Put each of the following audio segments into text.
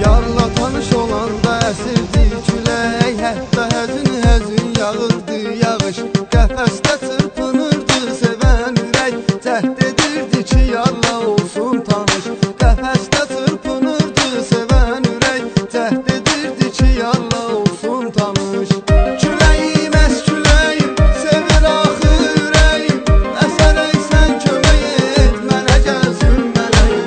Yarla tanış olanda əsirdi külək, hətta həzin yağırdı yağış. Qəfəsdə çırpınırdı sevən ürək, cəhd edirdi ki yarla olsun tanış. Qəfəsdə çırpınırdı sevən ürək, cəhd edirdi ki yarla olsun tanış. Küləyim əs küləyim, sevir axı ürəyim, əsərək sən kömək et mənə gəlsin mələyim.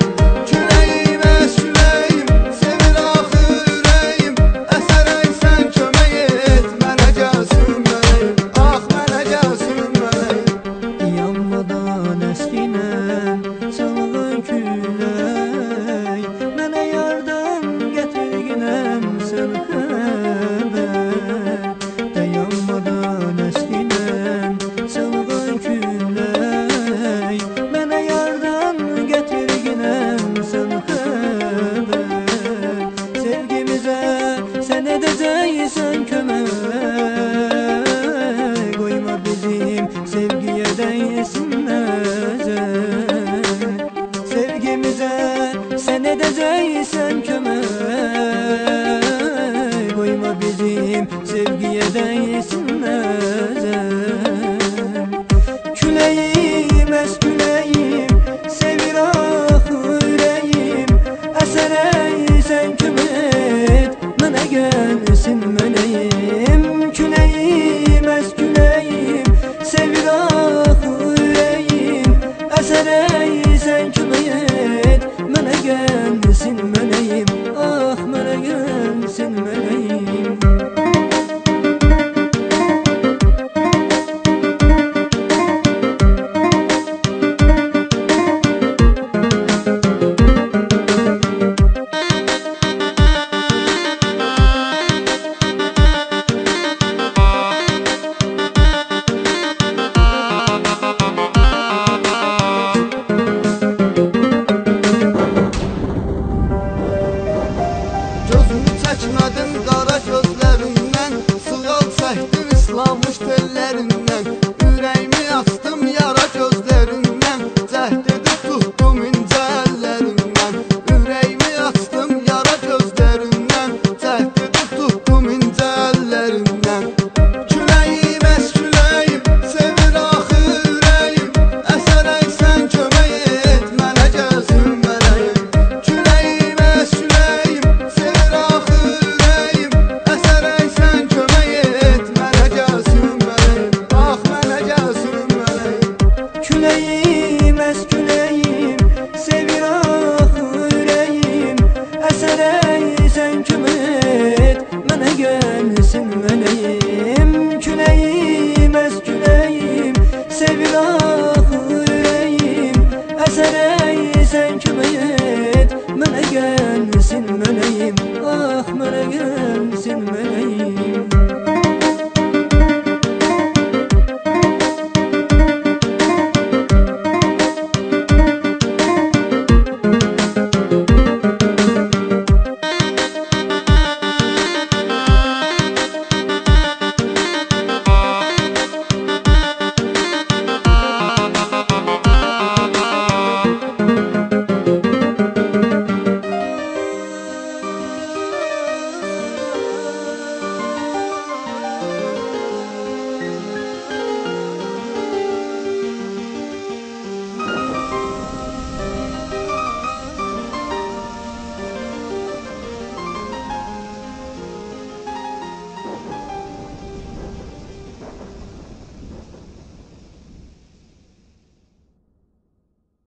Küləyim əs küləyim, sevir axı ürəyim, əsərək sən kömək et mənə gəlsin mələyim. Ah mənə gəlsin mələyim. Yanmadan əskinən çalğan külək, mənə yardan gətirginəm sən xəbər. Dayanmadan əskinən çalğan külək, mənə yardan gətirginəm sən xəbər. Sevgimizə sən edəcəksən kömək, qoyma bizim sevgiyə dəysin nəzər. Sevgimizə sən edəcəksən kömək, qoyma bizim sevgiyə dəysin nəzər. Küləyim əs küləyim, sevir axı ürəyim, əsərək sən kömək et mənə gəlsin mələyim. Küləyim əs küləyim, sevir axı ürəyim, əsərək sən kömək et mənə gəlsin mələyim. Ah mənə gəlsin mələyim. Gözümü çəkmədim qara gözlərindən, sığal çəkdim islanmış tellərindən. Ürəyimi açdım yara gözlərindən, cəhd edib tutdum incə əllərindən. Ürəyimi açdım yara gözlərindən, cəhd edib tutdum incə əllərindən. Küləyim əs küləyim, sevir axı ürəyim, əsərək sən kömək et mənə gəlsin mələyim. Küləyim əs küləyim, sevir axı ürəyim, əsərək sən kömək et mənə gəlsin mələyim. Ah mənə gəlsin mələyim. Küləyim əs küləyim, sevir axı ürəyim, əsərək sən kömək et mənə gəlsin mələyim. Küləyim əs küləyim, sevir axı ürəyim, əsərək sən kömək et mənə gəlsin mələyim. Ah mənə gəlsin mələyim.